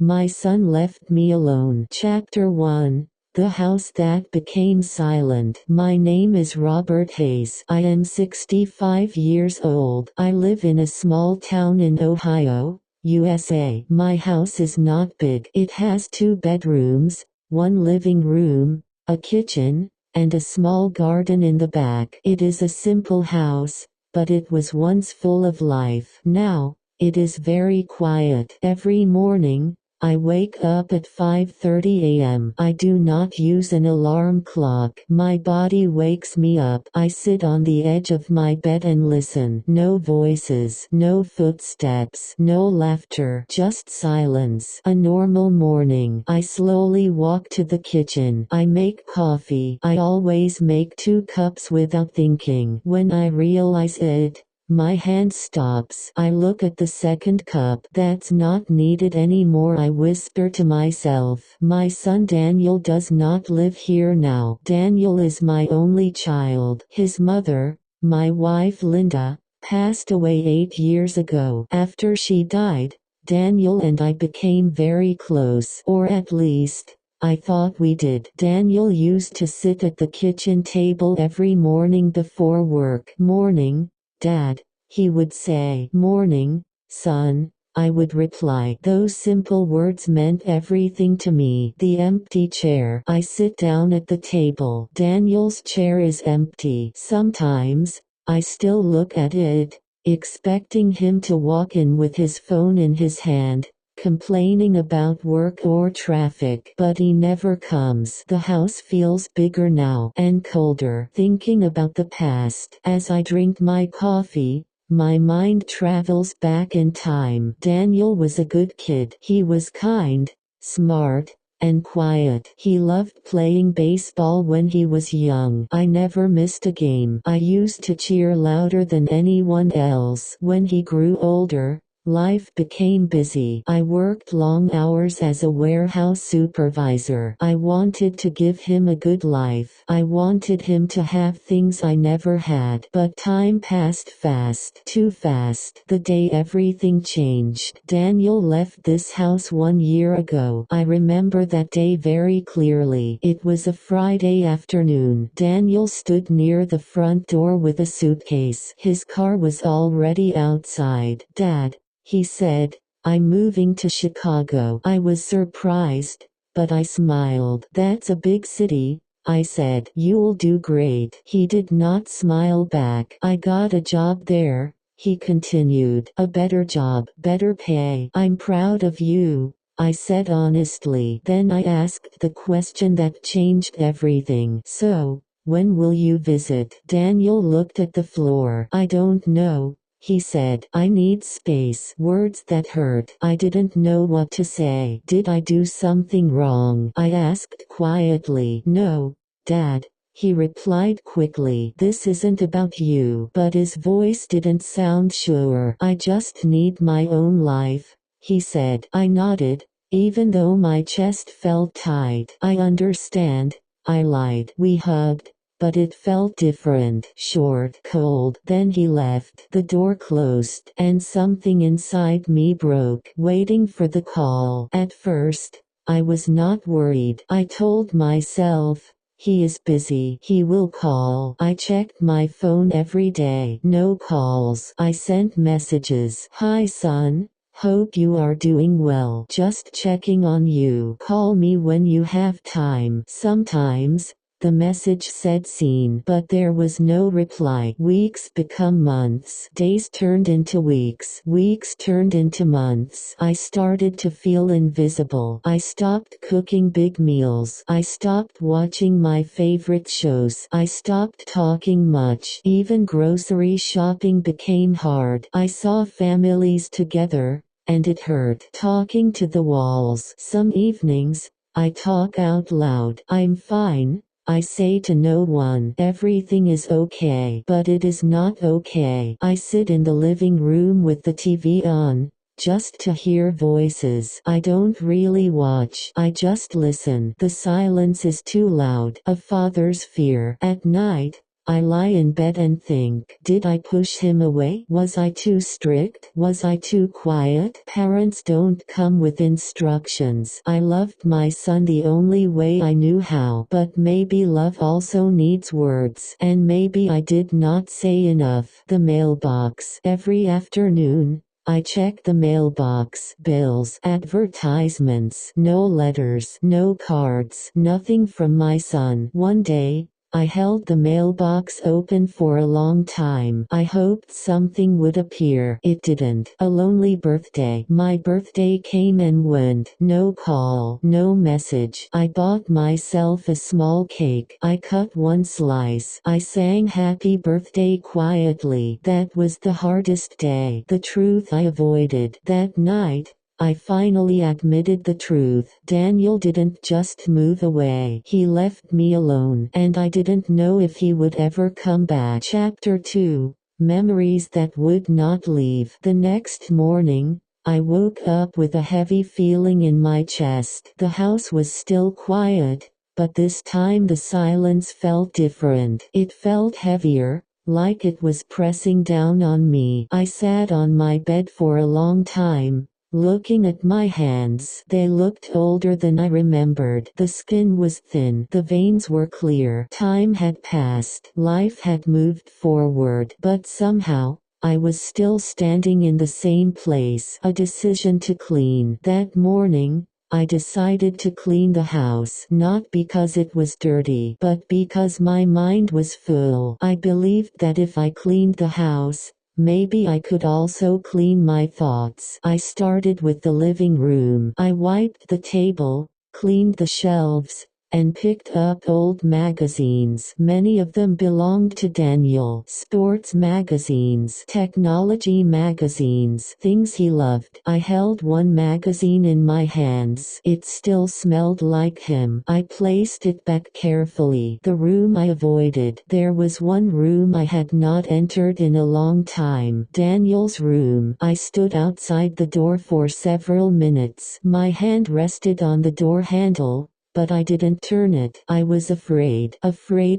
My son left me alone. Chapter 1. The House That Became Silent. My name is Robert Hayes. I am 65 years old. I live in a small town in Ohio, USA. My house is not big. It has 2 bedrooms, 1 living room, a kitchen, and a small garden in the back. It is a simple house, but it was once full of life. Now, it is very quiet. Every morning, I wake up at 5:30 a.m. I do not use an alarm clock. My body wakes me up. I sit on the edge of my bed and listen. No voices, no footsteps, no laughter, just silence. A normal morning. I slowly walk to the kitchen. I make coffee. I always make 2 cups without thinking. When I realize it, my hand stops. I look at the second cup. That's not needed anymore. I whisper to myself. My son Daniel does not live here now. Daniel is my only child. His mother, my wife Linda, passed away 8 years ago. After she died, Daniel and I became very close. Or at least, I thought we did. Daniel used to sit at the kitchen table every morning before work. "Morning, Dad," he would say. "Morning, son," I would reply. Those simple words meant everything to me. The empty chair. I sit down at the table. Daniel's chair is empty. Sometimes, I still look at it, expecting him to walk in with his phone in his hand, complaining about work or traffic. But he never comes. The house feels bigger now and colder. Thinking about the past. As I drink my coffee, my mind travels back in time. Daniel was a good kid. He was kind, smart, and quiet. He loved playing baseball when he was young. I never missed a game. I used to cheer louder than anyone else. When he grew older, life became busy. I worked long hours as a warehouse supervisor. I wanted to give him a good life. I wanted him to have things I never had. But time passed fast. Too fast. The day everything changed. Daniel left this house 1 year ago. I remember that day very clearly. It was a Friday afternoon. Daniel stood near the front door with a suitcase. His car was already outside. "Dad," he said, "I'm moving to Chicago." I was surprised, but I smiled. "That's a big city," I said. "You'll do great." He did not smile back. "I got a job there," he continued. "A better job, better pay." "I'm proud of you," I said honestly. Then I asked the question that changed everything. "So, when will you visit?" Daniel looked at the floor. "I don't know," he said. "I need space." Words that hurt. I didn't know what to say. "Did I do something wrong?" I asked quietly. "No, Dad," he replied quickly. "This isn't about you." But his voice didn't sound sure. "I just need my own life," he said. I nodded, even though my chest felt tight. "I understand," I lied. We hugged, but it felt different. Short, cold. Then he left. The door closed, and something inside me broke, waiting for the call. At first, I was not worried. I told myself, he is busy. He will call. I checked my phone every day. No calls. I sent messages. "Hi son. Hope you are doing well. Just checking on you. Call me when you have time." Sometimes, the message said seen, but there was no reply. Weeks become months. Days turned into weeks. Weeks turned into months. I started to feel invisible. I stopped cooking big meals. I stopped watching my favorite shows. I stopped talking much. Even grocery shopping became hard. I saw families together, and it hurt. Talking to the walls. Some evenings, I talk out loud. "I'm fine," I say to no one. "Everything is okay." But it is not okay. I sit in the living room with the TV on, just to hear voices. I don't really watch. I just listen. The silence is too loud. A father's fear. At night, I lie in bed and think, did I push him away? Was I too strict? Was I too quiet? Parents don't come with instructions. I loved my son the only way I knew how. But maybe love also needs words. And maybe I did not say enough. The mailbox. Every afternoon, I check the mailbox. Bills, advertisements, no letters, no cards, nothing from my son. One day, I held the mailbox open for a long time. I hoped something would appear. It didn't. A lonely birthday. My birthday came and went. No call, no message. I bought myself a small cake. I cut one slice. I sang happy birthday quietly. That was the hardest day. The truth I avoided. That night, I finally admitted the truth. Daniel didn't just move away. He left me alone, and I didn't know if he would ever come back. Chapter 2. Memories that would not leave. The next morning, I woke up with a heavy feeling in my chest. The house was still quiet, but this time the silence felt different. It felt heavier, like it was pressing down on me. I sat on my bed for a long time, looking at my hands. They looked older than I remembered. The skin was thin. The veins were clear. Time had passed. Life had moved forward. But somehow, I was still standing in the same place. A decision to clean. That morning, I decided to clean the house, not because it was dirty, but because my mind was full. I believed that if I cleaned the house, maybe I could also clean my thoughts. I started with the living room. I wiped the table, cleaned the shelves, and picked up old magazines. Many of them belonged to Daniel. Sports magazines, technology magazines, things he loved. I held one magazine in my hands. It still smelled like him. I placed it back carefully. The room I avoided. There was one room I had not entered in a long time. Daniel's room. I stood outside the door for several minutes. My hand rested on the door handle, but I didn't turn it. I was afraid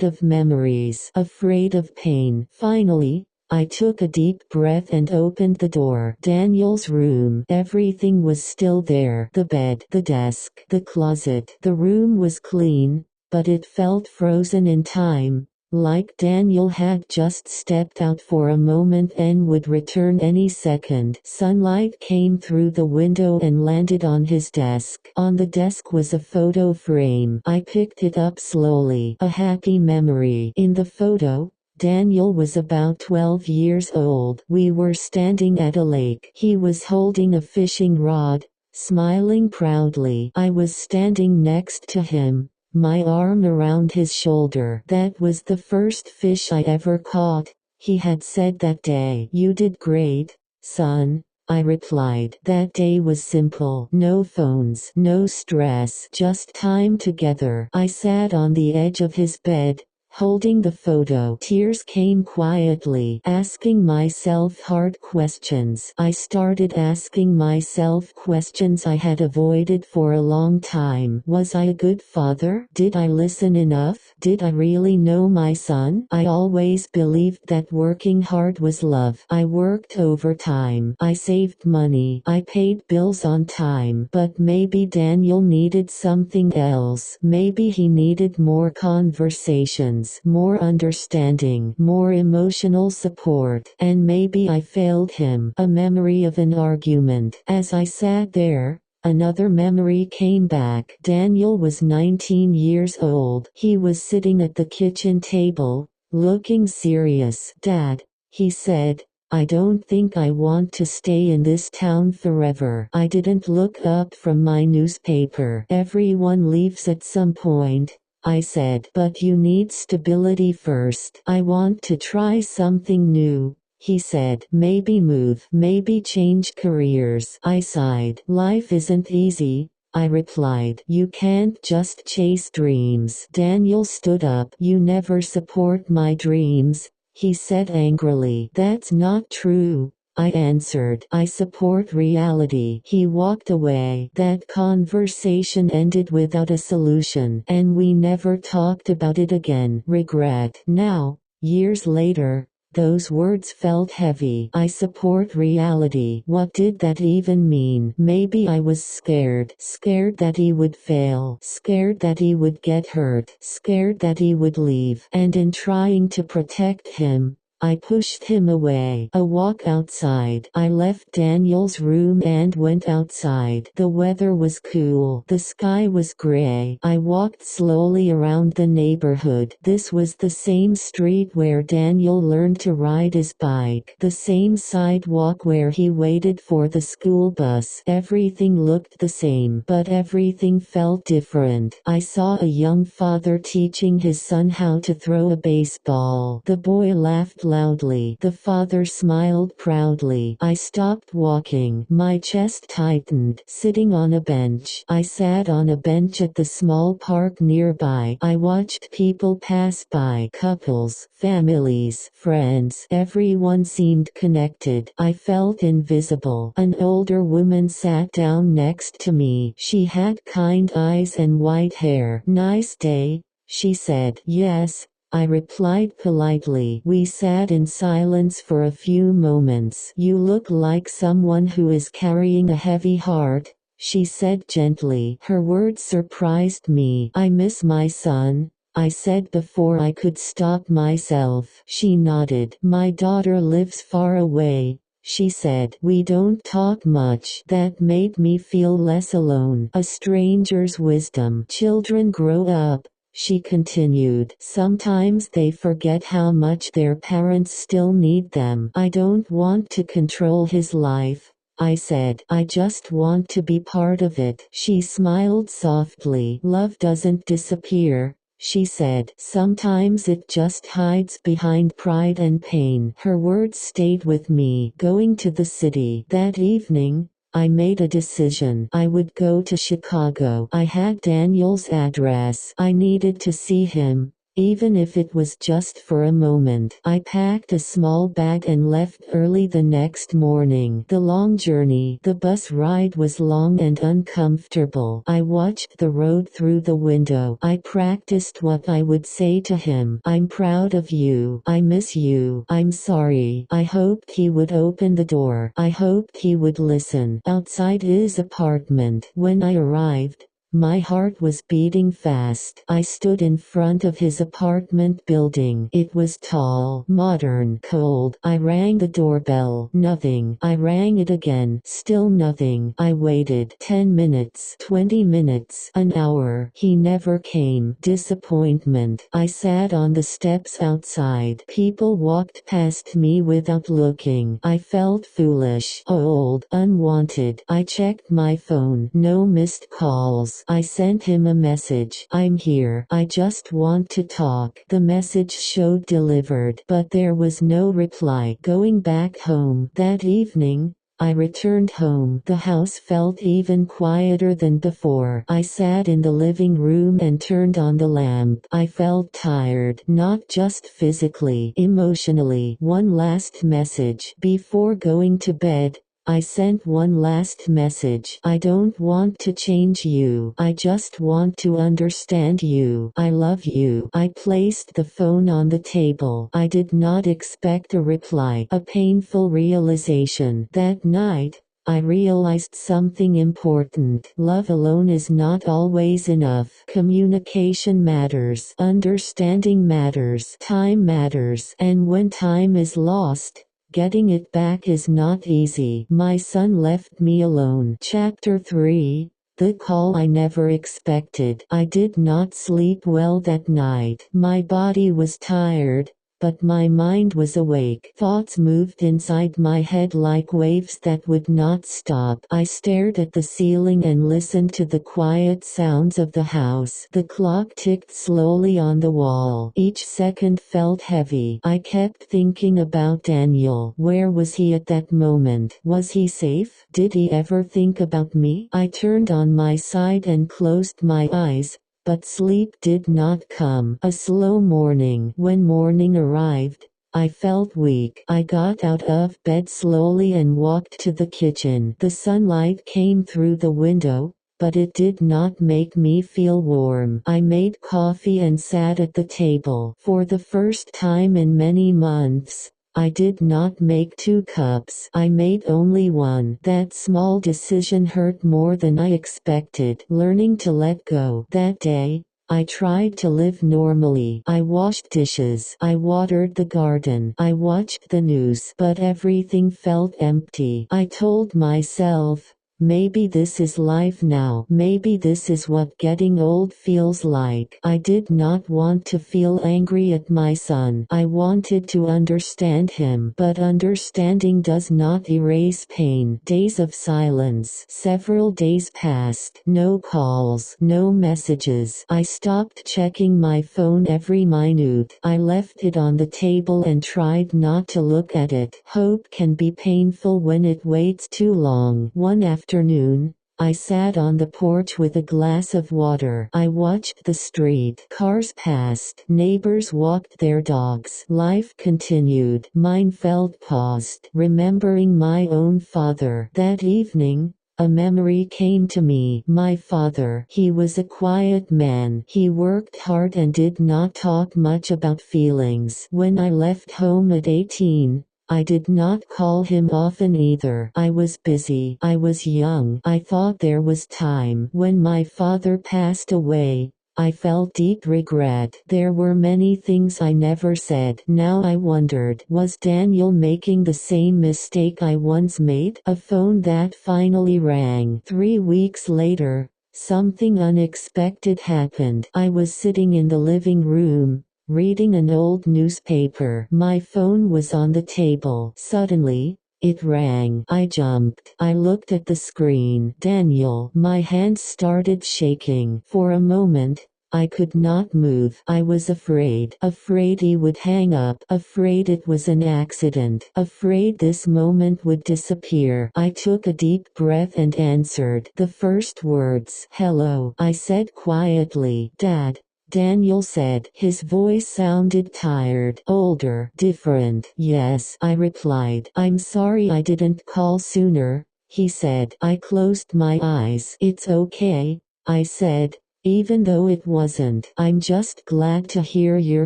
of memories, afraid of pain. Finally, I took a deep breath and opened the door. Daniel's room. Everything was still there. The bed, the desk, the closet. The room was clean, but it felt frozen in time, like Daniel had just stepped out for a moment and would return any second. Sunlight came through the window and landed on his desk. On the desk was a photo frame. I picked it up slowly. A happy memory. In the photo, Daniel was about 12 years old. We were standing at a lake. He was holding a fishing rod, smiling proudly. I was standing next to him, my arm around his shoulder. That was the first fish I ever caught, he had said that day. You did great, son, I replied. That day was simple. No phones, no stress, just time together. I sat on the edge of his bed, holding the photo. Tears came quietly, asking myself hard questions. I started asking myself questions I had avoided for a long time. Was I a good father? Did I listen enough? Did I really know my son? I always believed that working hard was love. I worked overtime. I saved money. I paid bills on time. But maybe Daniel needed something else. Maybe he needed more conversations, more understanding, more emotional support. And maybe I failed him. A memory of an argument. As I sat there, another memory came back. Daniel was 19 years old. He was sitting at the kitchen table, looking serious. Dad, he said, I don't think I want to stay in this town forever. I didn't look up from my newspaper. Everyone leaves at some point, I said. But you need stability first. I want to try something new, he said. Maybe move, maybe change careers. I sighed. Life isn't easy, I replied. You can't just chase dreams. Daniel stood up. You never support my dreams, he said angrily. That's not true, I answered. I support reality. He walked away. That conversation ended without a solution, and we never talked about it again. Regret. Now, Years later, those words felt heavy. I support reality. What did that even mean? Maybe I was scared. Scared that he would fail. Scared that he would get hurt. Scared that he would leave. And in trying to protect him, I pushed him away. A walk outside. I left Daniel's room and went outside. The weather was cool. The sky was gray. I walked slowly around the neighborhood. This was the same street where Daniel learned to ride his bike. The same sidewalk where he waited for the school bus. Everything looked the same, but everything felt different. I saw a young father teaching his son how to throw a baseball. The boy laughed loudly. The father smiled proudly. I stopped walking. My chest tightened. Sitting on a bench. I sat on a bench at the small park nearby. I watched people pass by. Couples, families, friends. Everyone seemed connected. I felt invisible. An older woman sat down next to me. She had kind eyes and white hair. "Nice day," she said. "Yes," I replied politely. We sat in silence for a few moments. "You look like someone who is carrying a heavy heart," she said gently. Her words surprised me. "I miss my son," I said before I could stop myself. She nodded. "My daughter lives far away," she said. "We don't talk much." That made me feel less alone. A stranger's wisdom. "Children grow up," she continued. "Sometimes they forget how much their parents still need them." "I don't want to control his life," I said. "I just want to be part of it." She smiled softly. "Love doesn't disappear," she said. "Sometimes it just hides behind pride and pain." Her words stayed with me. Going to the city. That evening, I made a decision. I would go to Chicago. I had Daniel's address. I needed to see him, even if it was just for a moment. I packed a small bag and left early the next morning. The long journey. The bus ride was long and uncomfortable. I watched the road through the window. I practiced what I would say to him. "I'm proud of you. I miss you. I'm sorry." I hoped he would open the door. I hoped he would listen. Outside his apartment. When I arrived, my heart was beating fast. I stood in front of his apartment building. It was tall, modern, cold. I rang the doorbell. Nothing. I rang it again. Still nothing. I waited. 10 minutes. 20 minutes. An hour. He never came. Disappointment. I sat on the steps outside. People walked past me without looking. I felt foolish, old, unwanted. I checked my phone. No missed calls. I sent him a message. "I'm here. I just want to talk." The message showed delivered, but there was no reply. Going back home. That evening, I returned home. The house felt even quieter than before. I sat in the living room and turned on the lamp. I felt tired, not just physically, emotionally. One last message. Before going to bed, I sent one last message. "I don't want to change you. I just want to understand you. I love you." I placed the phone on the table. I did not expect a reply. A painful realization. That night, I realized something important. Love alone is not always enough. Communication matters. Understanding matters. Time matters. And when time is lost, getting it back is not easy. My son left me alone. Chapter 3. The call I never expected. I did not sleep well that night. My body was tired, but my mind was awake. Thoughts moved inside my head like waves that would not stop. I stared at the ceiling and listened to the quiet sounds of the house. The clock ticked slowly on the wall. Each second felt heavy. I kept thinking about Daniel. Where was he at that moment? Was he safe? Did he ever think about me? I turned on my side and closed my eyes, but sleep did not come. A slow morning. When morning arrived, I felt weak. I got out of bed slowly and walked to the kitchen. The sunlight came through the window, but it did not make me feel warm. I made coffee and sat at the table. For the first time in many months, I did not make 2 cups. I made only one. That small decision hurt more than I expected. Learning to let go. That day, I tried to live normally. I washed dishes. I watered the garden. I watched the news. But everything felt empty. I told myself, maybe this is life now. Maybe this is what getting old feels like. I did not want to feel angry at my son. I wanted to understand him. But understanding does not erase pain. Days of silence. Several days passed. No calls. No messages. I stopped checking my phone every minute. I left it on the table and tried not to look at it. Hope can be painful when it waits too long. One afternoon, I sat on the porch with a glass of water. I watched the street. Cars passed. Neighbors walked their dogs. Life continued. Mine felt paused. Remembering my own father. That evening, a memory came to me. My father. He was a quiet man. He worked hard and did not talk much about feelings. When I left home at 18, I did not call him often either. I was busy. I was young. I thought there was time. When my father passed away, I felt deep regret. There were many things I never said. Now I wondered, was Daniel making the same mistake I once made? A phone that finally rang. 3 weeks later, something unexpected happened. I was sitting in the living room, reading an old newspaper. My phone was on the table. Suddenly, it rang. I jumped. I looked at the screen. Daniel. My hands started shaking. For a moment, I could not move. I was afraid. Afraid he would hang up. Afraid it was an accident. Afraid this moment would disappear. I took a deep breath and answered. The first words. Hello. I said quietly. Dad. Daniel said. His voice sounded tired, older, different. Yes, I replied. I'm sorry I didn't call sooner, he said. I closed my eyes. It's okay, I said, even though it wasn't. I'm just glad to hear your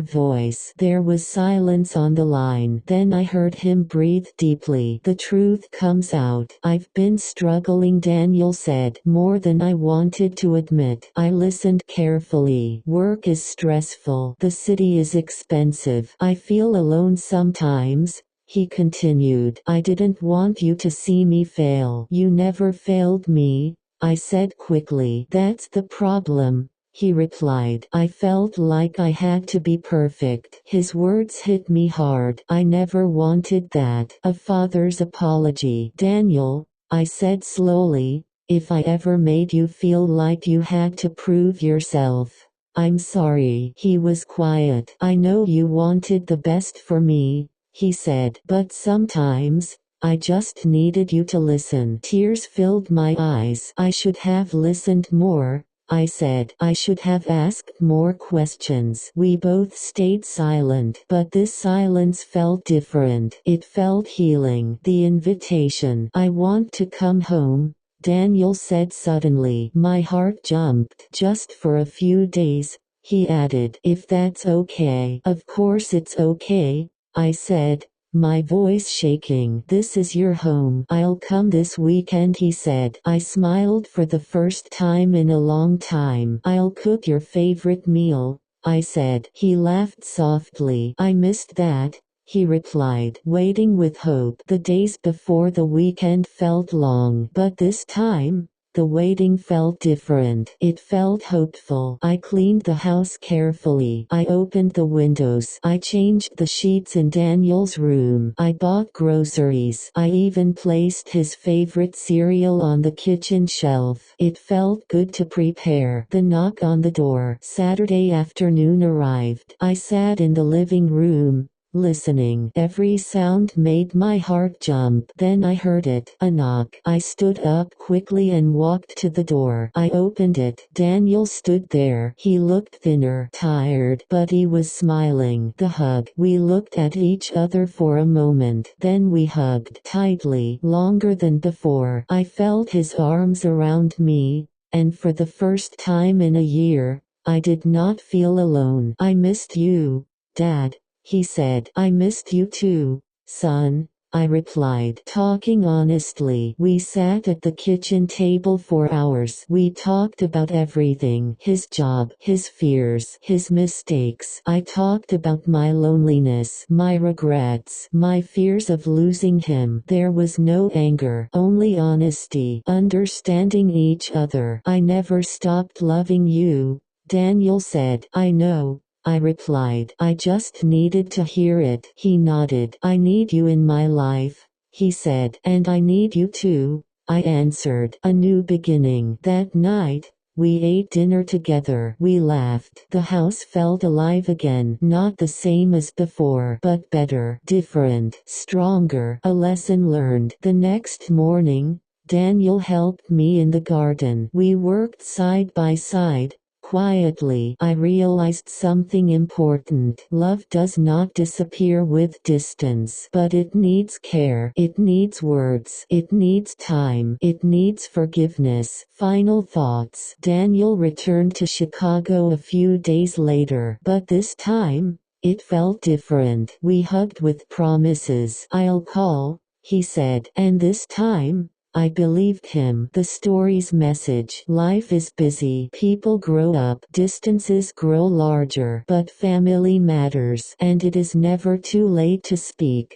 voice. There was silence on the line. Then I heard him breathe deeply. The truth comes out. I've been struggling, Daniel said, more than I wanted to admit. I listened carefully. Work is stressful. The city is expensive. I feel alone sometimes, he continued. I didn't want you to see me fail. You never failed me, I said quickly. That's the problem, he replied. I felt like I had to be perfect. His words hit me hard. I never wanted that. A father's apology. Daniel, I said slowly, if I ever made you feel like you had to prove yourself, I'm sorry. He was quiet. I know you wanted the best for me, he said. But sometimes, I just needed you to listen. Tears filled my eyes. I should have listened more, I said. I should have asked more questions. We both stayed silent, but this silence felt different. It felt healing. The invitation. I want to come home, Daniel said suddenly. My heart jumped. Just for a few days, he added. If that's okay. Of course it's okay, I said, my voice shaking. This is your home. I'll come this weekend, he said. I smiled for the first time in a long time. I'll cook your favorite meal, I said. He laughed softly. I missed that, he replied, waiting with hope. The days before the weekend felt long, but this time, the waiting felt different. It felt hopeful. I cleaned the house carefully. I opened the windows. I changed the sheets in Daniel's room. I bought groceries. I even placed his favorite cereal on the kitchen shelf. It felt good to prepare. The knock on the door. Saturday afternoon arrived. I sat in the living room, listening. Every sound made my heart jump. Then I heard it. A knock. I stood up quickly and walked to the door. I opened it. Daniel stood there. He looked thinner, tired, but he was smiling. The hug. We looked at each other for a moment. Then we hugged tightly, longer than before. I felt his arms around me, and for the first time in a year, I did not feel alone. "I missed you, Dad," he said. "I missed you too, son," I replied, talking honestly. We sat at the kitchen table for hours. We talked about everything: his job, his fears, his mistakes. I talked about my loneliness, my regrets, my fears of losing him. There was no anger, only honesty, understanding each other. "I never stopped loving you," Daniel said. "I know," I replied. "I just needed to hear it." He nodded. "I need you in my life," he said. "And I need you too," I answered. A new beginning. That night, we ate dinner together. We laughed. The house felt alive again. Not the same as before, but better, different, stronger. A lesson learned. The next morning, Daniel helped me in the garden. We worked side by side. Quietly, I realized something important. Love does not disappear with distance, but it needs care. It needs words. It needs time. It needs forgiveness. Final thoughts. Daniel returned to Chicago a few days later, but this time, it felt different. We hugged with promises. "I'll call," he said. And this time, I believed him. The story's message: life is busy, people grow up, distances grow larger, but family matters, and it is never too late to speak.